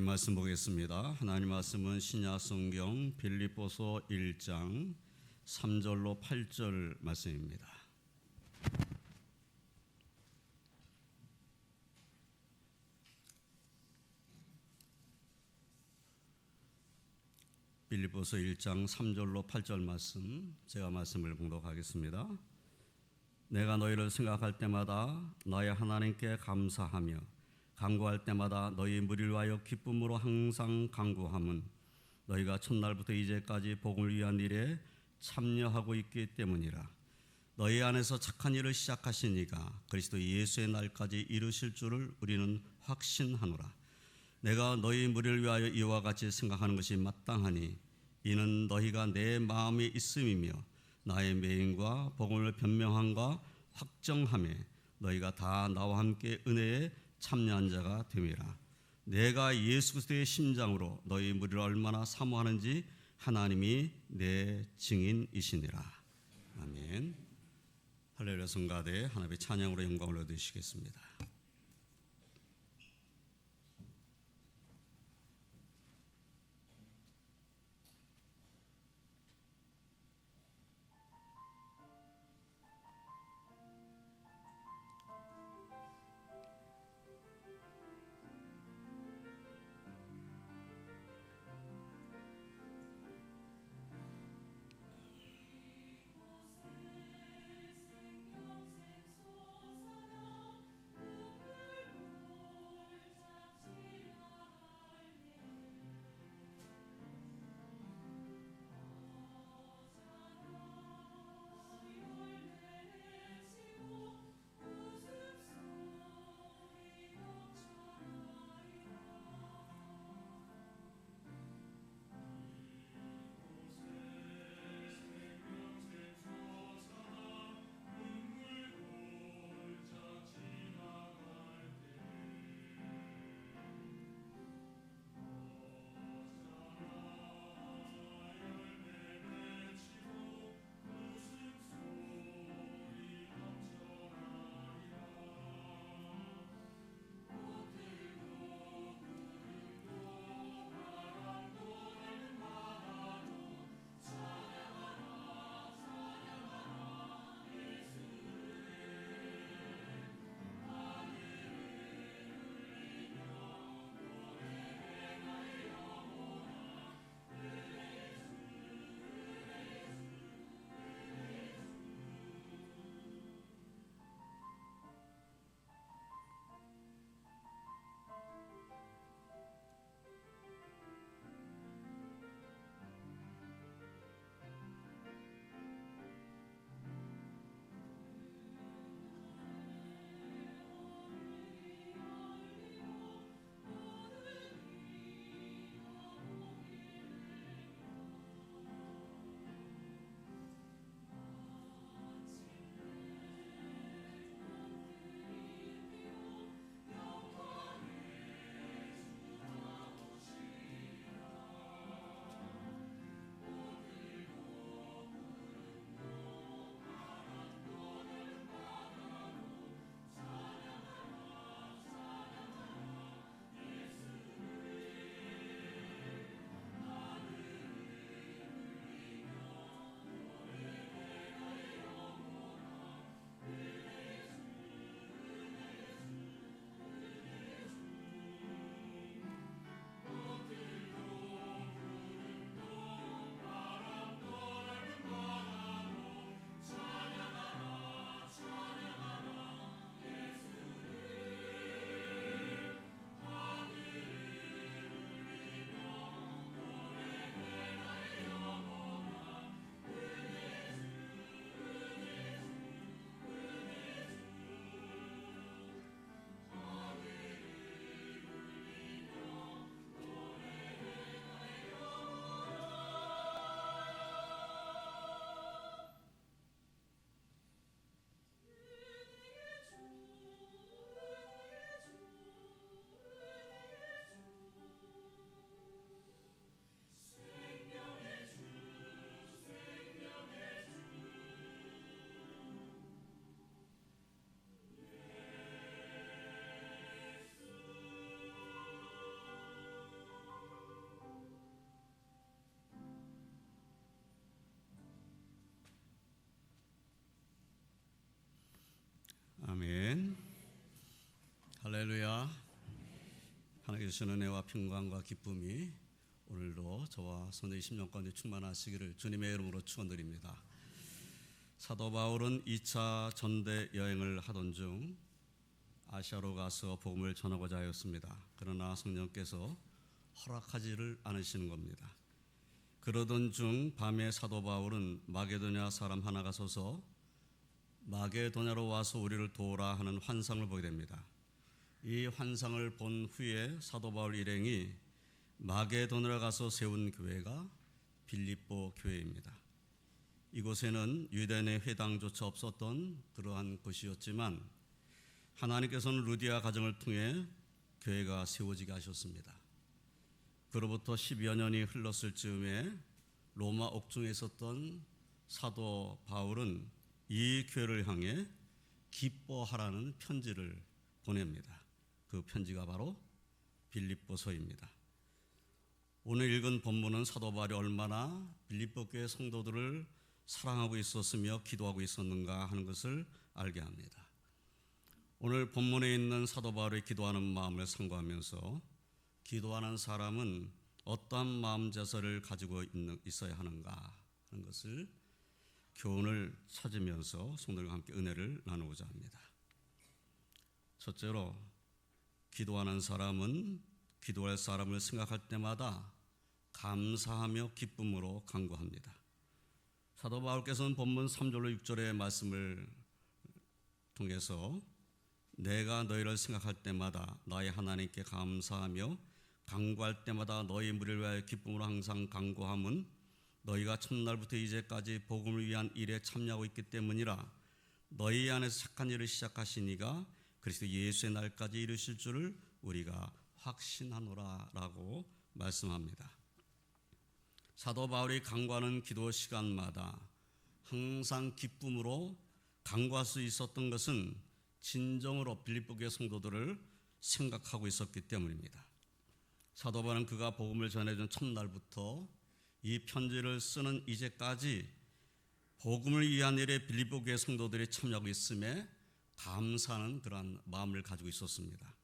말씀 보겠습니다. 하나님 말씀은 신약 성경 빌립보서 1장 3절로 8절 말씀입니다. 빌립보서 1장 3절로 8절 말씀, 제가 말씀을 봉독하겠습니다. 내가 너희를 생각할 때마다 너희 하나님께 감사하며 간구할 때마다 너희 무리를 위하여 기쁨으로 항상 간구함은 너희가 첫날부터 이제까지 복음을 위한 일에 참여하고 있기 때문이라. 너희 안에서 착한 일을 시작하신 이가 그리스도 예수의 날까지 이루실 줄을 우리는 확신하노라. 내가 너희 무리를 위하여 이와 같이 생각하는 것이 마땅하니 이는 너희가 내 마음에 있음이며 나의 매임과 복음을 변명함과 확정함에 너희가 다 나와 함께 은혜에 참여한 자가 됨이라. 내가 예수 그리스도의 심장으로 너희 무리를 얼마나 사모하는지 하나님이 내 증인이시니라. 아멘. 할렐루야. 성가대 하나님의 찬양으로 영광을 얻으시겠습니다. 주신 은혜와 평강과 기쁨이 오늘도 저와 선의 10년 가운데 충만하시기를 주님의 이름으로 축원드립니다. 사도 바울은 2차 전대 여행을 하던 중 아시아로 가서 복음을 전하고자 하였습니다. 그러나 성령께서 허락하지를 않으시는 겁니다. 그러던 중 밤에 사도 바울은 마게도냐 사람 하나가 서서 마게도냐로 와서 우리를 도우라 하는 환상을 보게 됩니다. 이 환상을 본 후에 사도 바울 일행이 마게도냐로 가서 세운 교회가 빌립보 교회입니다. 이곳에는 유대인의 회당조차 없었던 그러한 곳이었지만 하나님께서는 루디아 가정을 통해 교회가 세워지게 하셨습니다. 그로부터 10여 년이 흘렀을 즈음에 로마 옥중에 있었던 사도 바울은 이 교회를 향해 기뻐하라는 편지를 보냅니다. 그 편지가 바로 빌립보서입니다. 오늘 읽은 본문은 사도 바울이 얼마나 빌립보 교회 성도들을 사랑하고 있었으며 기도하고 있었는가 하는 것을 알게 합니다. 오늘 본문에 있는 사도 바울의 기도하는 마음을 상고하면서 기도하는 사람은 어떠한 마음 자세를 가지고 있어야 하는가 하는 것을 교훈을 찾으면서 성도들과 함께 은혜를 나누고자 합니다. 첫째로 기도하는 사람은 기도할 사람을 생각할 때마다 감사하며 기쁨으로 간구합니다. 사도 바울께서는 본문 3절로 6절의 말씀을 통해서 내가 너희를 생각할 때마다 나의 하나님께 감사하며 간구할 때마다 너희 무리를 위하여 기쁨으로 항상 간구함은 너희가 첫날부터 이제까지 복음을 위한 일에 참여하고 있기 때문이라. 너희 안에서 착한 일을 시작하시니가 그리스도 예수의 날까지 이루실 줄을 우리가 확신하노라 라고 말씀합니다. 사도 바울이 간구하는 기도 시간마다 항상 기쁨으로 간구할 수 있었던 것은 진정으로 빌립보 교회 성도들을 생각하고 있었기 때문입니다. 사도 바울은 그가 복음을 전해준 첫날부터 이 편지를 쓰는 이제까지 복음을 위한 일에 빌립보 교회 성도들이 참여하고 있음에 감사하는 그러한 마음을 가지고 있었습니다.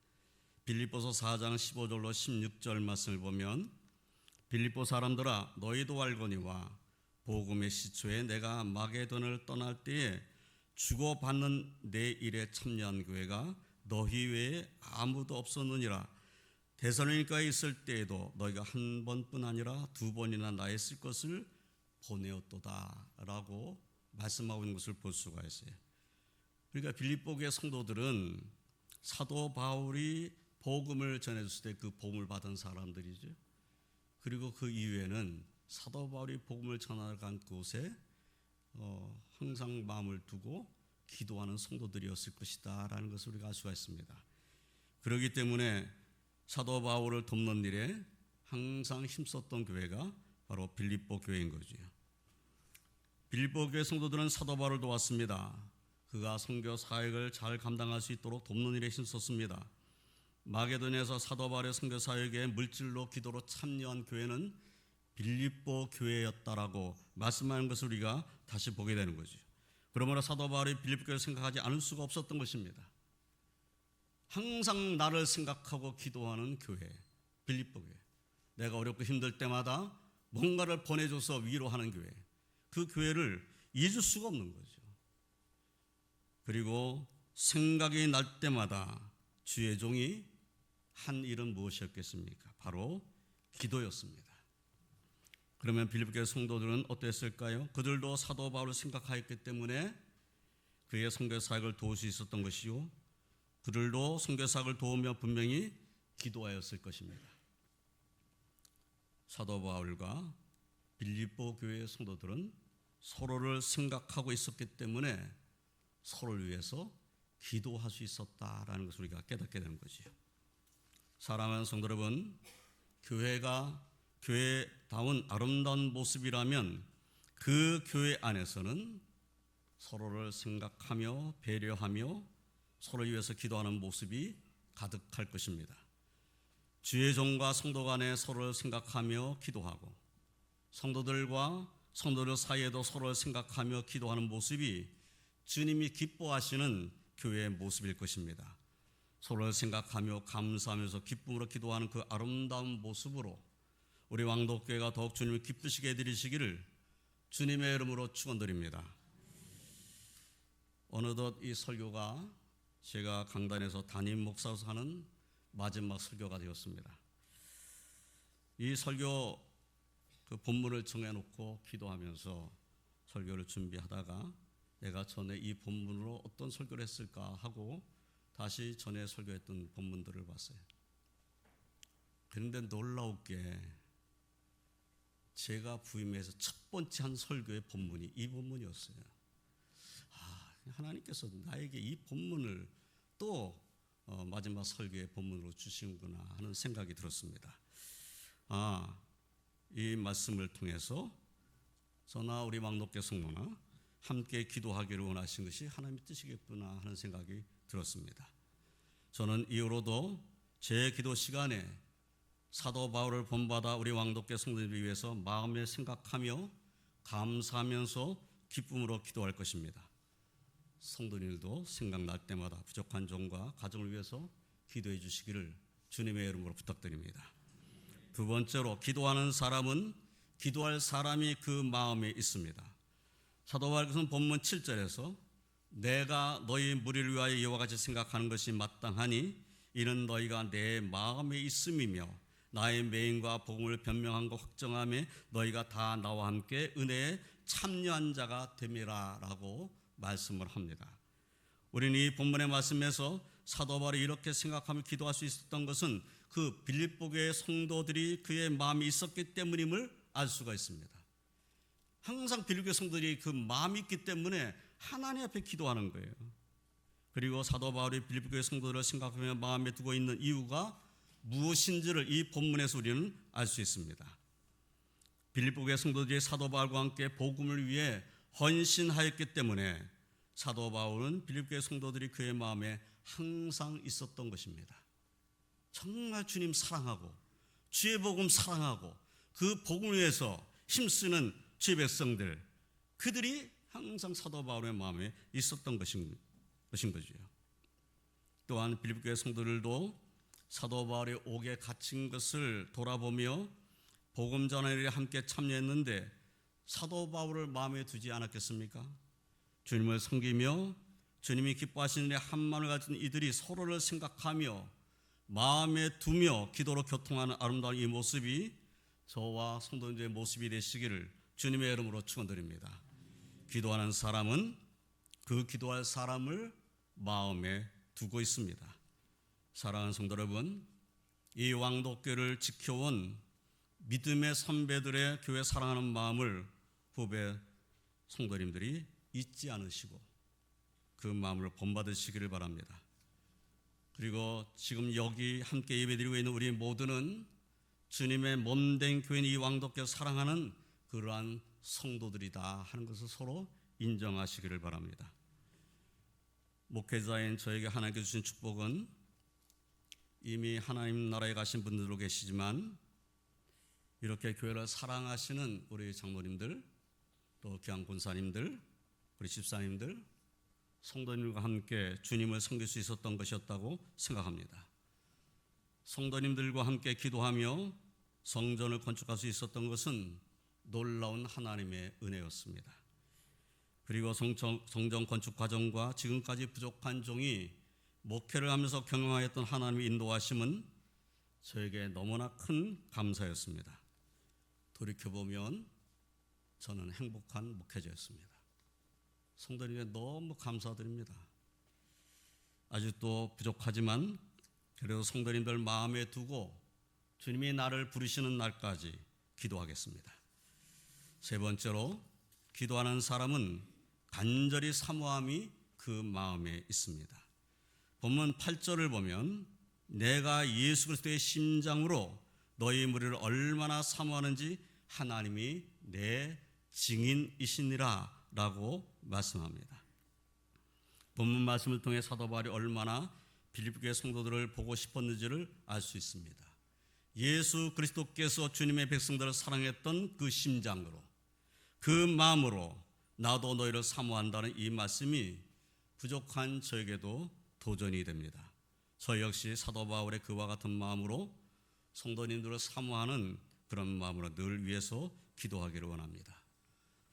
빌립보서 4장 15절로 16절 말씀을 보면 빌립보 사람들아 너희도 알거니와 복음의 시초에 내가 마게도냐를 떠날 때에 주고받는 내 일에 참여한 교회가 너희 외에 아무도 없었느니라. 데살로니가에 있을 때에도 너희가 한 번뿐 아니라 두 번이나 나의 쓸 것을 보내었도다 라고 말씀하고 있는 것을 볼 수가 있어요. 그러니까 빌립보 교회 성도들은 사도 바울이 복음을 전해줬을 때 그 복음을 받은 사람들이죠. 그리고 그 이후에는 사도 바울이 복음을 전하간 곳에 항상 마음을 두고 기도하는 성도들이었을 것이다 라는 것을 우리가 알 수가 있습니다. 그렇기 때문에 사도 바울을 돕는 일에 항상 힘썼던 교회가 바로 빌립보 교회인 거죠. 빌립보 교회 성도들은 사도 바울을 도왔습니다. 그가 선교 사역을 잘 감당할 수 있도록 돕는 일에 힘썼습니다. 마게도냐에서 사도 바울의 선교 사역에 물질로 기도로 참여한 교회는 빌립보 교회였다라고 말씀하는 것을 우리가 다시 보게 되는 거죠. 그러므로 사도 바울이 빌립보 교회를 생각하지 않을 수가 없었던 것입니다. 항상 나를 생각하고 기도하는 교회, 빌립보 교회. 내가 어렵고 힘들 때마다 뭔가를 보내줘서 위로하는 교회. 그 교회를 잊을 수가 없는 거죠. 그리고 생각이 날 때마다 주의 종이 한 일은 무엇이었겠습니까? 바로 기도였습니다. 그러면 빌립보 교회 성도들은 어땠을까요? 그들도 사도 바울을 생각하였기 때문에 그의 선교 사역을 도울 수 있었던 것이요, 그들도 선교 사역을 도우며 분명히 기도하였을 것입니다. 사도 바울과 빌립보 교회의 성도들은 서로를 생각하고 있었기 때문에 서로를 위해서 기도할 수 있었다라는 것을 우리가 깨닫게 되는 거지요. 사랑하는 성도 여러분, 교회가 교회다운 아름다운 모습이라면 그 교회 안에서는 서로를 생각하며 배려하며 서로를 위해서 기도하는 모습이 가득할 것입니다. 주의 종과 성도 간에 서로를 생각하며 기도하고 성도들과 성도들 사이에도 서로를 생각하며 기도하는 모습이 주님이 기뻐하시는 교회의 모습일 것입니다. 서로를 생각하며 감사하면서 기쁨으로 기도하는 그 아름다운 모습으로 우리 왕독교회가 더욱 주님을 기쁘시게 해드리시기를 주님의 이름으로 축원드립니다. 어느덧 이 설교가 제가 강단에서 담임 목사로서 하는 마지막 설교가 되었습니다. 이 설교 그 본문을 정해놓고 기도하면서 설교를 준비하다가 내가 전에 이 본문으로 어떤 설교를 했을까 하고 다시 전에 설교했던 본문들을 봤어요. 그런데 놀라웠게 제가 부임해서 첫 번째 한 설교의 본문이 이 본문이었어요. 하나님께서 나에게 이 본문을 또 마지막 설교의 본문으로 주시는구나 하는 생각이 들었습니다. 이 말씀을 통해서 저나 우리 왕독교 성도나 함께 기도하기를 원하신 것이 하나님의 뜻이겠구나 하는 생각이 들었습니다. 저는 이후로도 제 기도 시간에 사도 바울을 본받아 우리 왕독교 성도들을 위해서 마음에 생각하며 감사하면서 기쁨으로 기도할 것입니다. 성도님들도 생각날 때마다 부족한 종과 가정을 위해서 기도해 주시기를 주님의 이름으로 부탁드립니다. 두 번째로 기도하는 사람은 기도할 사람이 그 마음에 있습니다. 사도 바울께서는 본문 7절에서 내가 너희 무리를 위하여 이와 같이 생각하는 것이 마땅하니 이는 너희가 내 마음에 있음이며 나의 맹인과 복음을 변명한 것 확정함에 너희가 다 나와 함께 은혜에 참여한 자가 됨이라 라고 말씀을 합니다. 우리는 이 본문의 말씀에서 사도 바울이 이렇게 생각하며 기도할 수 있었던 것은 그 빌립보 교회 성도들이 그의 마음이 있었기 때문임을 알 수가 있습니다. 항상 빌립보 교회 성도들이 그 마음이 있기 때문에 하나님 앞에 기도하는 거예요. 그리고 사도 바울이 빌립보 교회 성도들을 생각하며 마음에 두고 있는 이유가 무엇인지를 이 본문에서 우리는 알 수 있습니다. 빌립보 교회 성도들이 사도 바울과 함께 복음을 위해 헌신하였기 때문에 사도 바울은 빌립보 교회 성도들이 그의 마음에 항상 있었던 것입니다. 정말 주님 사랑하고 주의 복음 사랑하고 그 복음을 위해서 힘쓰는 주의 백성들, 그들이 항상 사도 바울의 마음에 있었던 것인 거죠. 또한 빌립보 교회 성도들도 사도 바울이 옥에 갇힌 것을 돌아보며 복음 전하기에 함께 참여했는데 사도 바울을 마음에 두지 않았겠습니까? 주님을 섬기며 주님이 기뻐하시는 일에 한마음을 가진 이들이 서로를 생각하며 마음에 두며 기도로 교통하는 아름다운 이 모습이 저와 성도님들의 모습이 되시기를 주님의 이름으로 축원드립니다. 기도하는 사람은 그 기도할 사람을 마음에 두고 있습니다. 사랑하는 성도 여러분, 이 왕독교를 지켜온 믿음의 선배들의 교회 사랑하는 마음을 후배 성도님들이 잊지 않으시고 그 마음을 본받으시기를 바랍니다. 그리고 지금 여기 함께 예배드리고 있는 우리 모두는 주님의 몸된 교회인 이 왕독교 사랑하는 그러한 성도들이다 하는 것을 서로 인정하시기를 바랍니다. 목회자인 저에게 하나님께 주신 축복은 이미 하나님 나라에 가신 분들도 계시지만 이렇게 교회를 사랑하시는 우리 장로님들, 또 귀한 권사님들, 우리 집사님들, 성도님들과 함께 주님을 섬길 수 있었던 것이었다고 생각합니다. 성도님들과 함께 기도하며 성전을 건축할 수 있었던 것은 놀라운 하나님의 은혜였습니다. 그리고 성전 건축 과정과 지금까지 부족한 종이 목회를 하면서 경험하였던 하나님의 인도하심은 저에게 너무나 큰 감사였습니다. 돌이켜보면 저는 행복한 목회자였습니다. 성도님께 너무 감사드립니다. 아직도 부족하지만 그래도 성도님들 마음에 두고 주님이 나를 부르시는 날까지 기도하겠습니다. 세 번째로, 기도하는 사람은 간절히 사모함이 그 마음에 있습니다. 본문 8절을 보면 내가 예수 그리스도의 심장으로 너희 무리를 얼마나 사모하는지 하나님이 내 증인이시니라 라고 말씀합니다. 본문 말씀을 통해 사도 바울이 얼마나 빌립보 교회 성도들을 보고 싶었는지를 알 수 있습니다. 예수 그리스도께서 주님의 백성들을 사랑했던 그 심장으로, 그 마음으로 나도 너희를 사모한다는 이 말씀이 부족한 저에게도 도전이 됩니다. 저 역시 사도 바울의 그와 같은 마음으로 성도님들을 사모하는 그런 마음으로 늘 위해서 기도하기를 원합니다.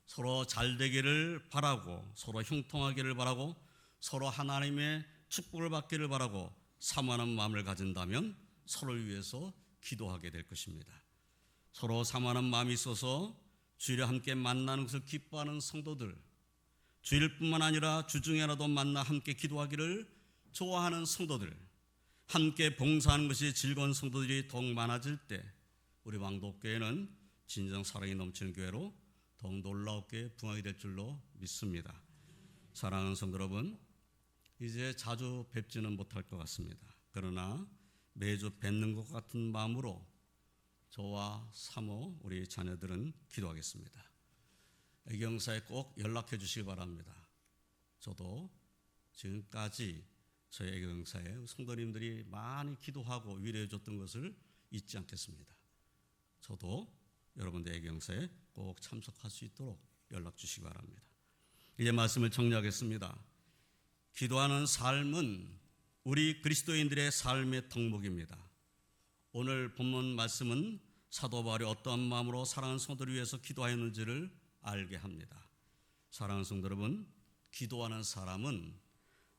서로 잘 되기를 바라고, 서로 형통하기를 바라고, 서로 하나님의 축복을 받기를 바라고 사모하는 마음을 가진다면 서로를 위해서 기도하게 될 것입니다. 서로 사모하는 마음이 있어서 주일에 함께 만나는 것을 기뻐하는 성도들, 주일뿐만 아니라 주중에라도 만나 함께 기도하기를 좋아하는 성도들, 함께 봉사하는 것이 즐거운 성도들이 더욱 많아질 때 우리 왕도교회는 진정 사랑이 넘치는 교회로 더욱 놀랍게 부흥하게 될 줄로 믿습니다. 사랑하는 성도 여러분, 이제 자주 뵙지는 못할 것 같습니다. 그러나 매주 뵙는 것 같은 마음으로 저와 사모 우리 자녀들은 기도하겠습니다. 애경사에 꼭 연락해 주시기 바랍니다. 저도 지금까지 저희 애경사에 성도님들이 많이 기도하고 위로해 줬던 것을 잊지 않겠습니다. 저도 여러분들 애경사에 꼭 참석할 수 있도록 연락 주시기 바랍니다. 이제 말씀을 정리하겠습니다. 기도하는 삶은 우리 그리스도인들의 삶의 덕목입니다. 오늘 본문 말씀은 사도 바울이 어떠한 마음으로 사랑하는 성도를 위해서 기도하였는지를 알게 합니다. 사랑하는 성도 여러분, 기도하는 사람은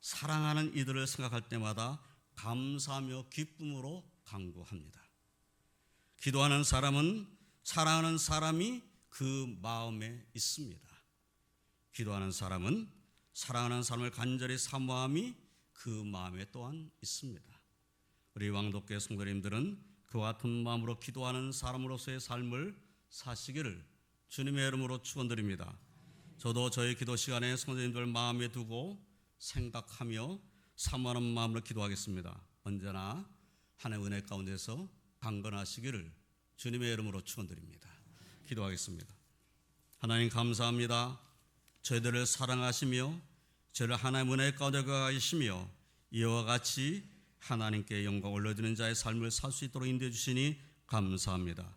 사랑하는 이들을 생각할 때마다 감사하며 기쁨으로 간구합니다. 기도하는 사람은 사랑하는 사람이 그 마음에 있습니다. 기도하는 사람은 사랑하는 사람을 간절히 사모함이 그 마음에 또한 있습니다. 우리 왕도교회 성도님들은 그와 같은 마음으로 기도하는 사람으로서의 삶을 사시기를 주님의 이름으로 축원드립니다. 저도 저희 기도 시간에 성도님들 마음에 두고 생각하며 사모하는 마음으로 기도하겠습니다. 언제나 하나님의 은혜 가운데서 강건하시기를 주님의 이름으로 축원드립니다. 기도하겠습니다. 하나님 감사합니다. 저희들을 사랑하시며 저희를 하나님의 은혜 가운데 가시며 이와 같이 하나님께 영광을 올려드리는 자의 삶을 살 수 있도록 인도해 주시니 감사합니다.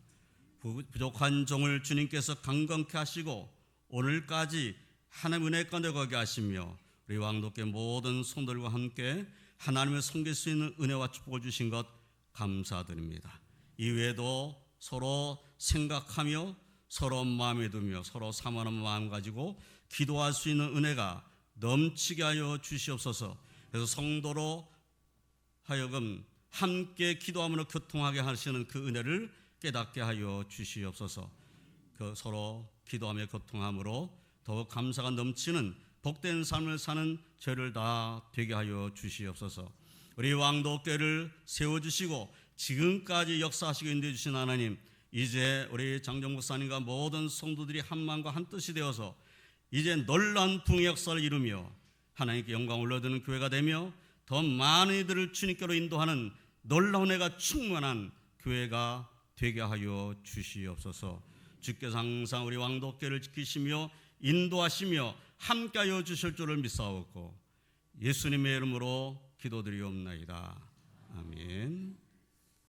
부족한 종을 주님께서 강건케 하시고 오늘까지 하나님의 은혜 가운데 거하게 하시며 우리 왕도교회 모든 성도들과 함께 하나님을 섬길 수 있는 은혜와 축복을 주신 것 감사드립니다. 이외에도 서로 생각하며 서로 마음에 두며 서로 사모하는 마음 가지고 기도할 수 있는 은혜가 넘치게 하여 주시옵소서. 그래서 성도로 하여금 함께 기도함으로 교통하게 하시는 그 은혜를 깨닫게 하여 주시옵소서. 그 서로 기도하며 교통함으로 더욱 감사가 넘치는 복된 삶을 사는 저희를 다 되게 하여 주시옵소서. 우리 왕도교회를 세워주시고 지금까지 역사하시고 인도해 주신 하나님, 이제 우리 장정 목사님과 모든 성도들이 한 마음과 한 뜻이 되어서 이제 놀라운 부흥의 역사를 이루며 하나님께 영광을 올려드리는 교회가 되며 더 많은 이들을 주님께로 인도하는 놀라운 은혜가 충만한 교회가 되게 하여 주시옵소서. 주께서 항상 우리 왕도교회를 지키시며 인도하시며 함께하여 주실 줄을 믿사옵고 예수님의 이름으로 기도드리옵나이다. 아멘.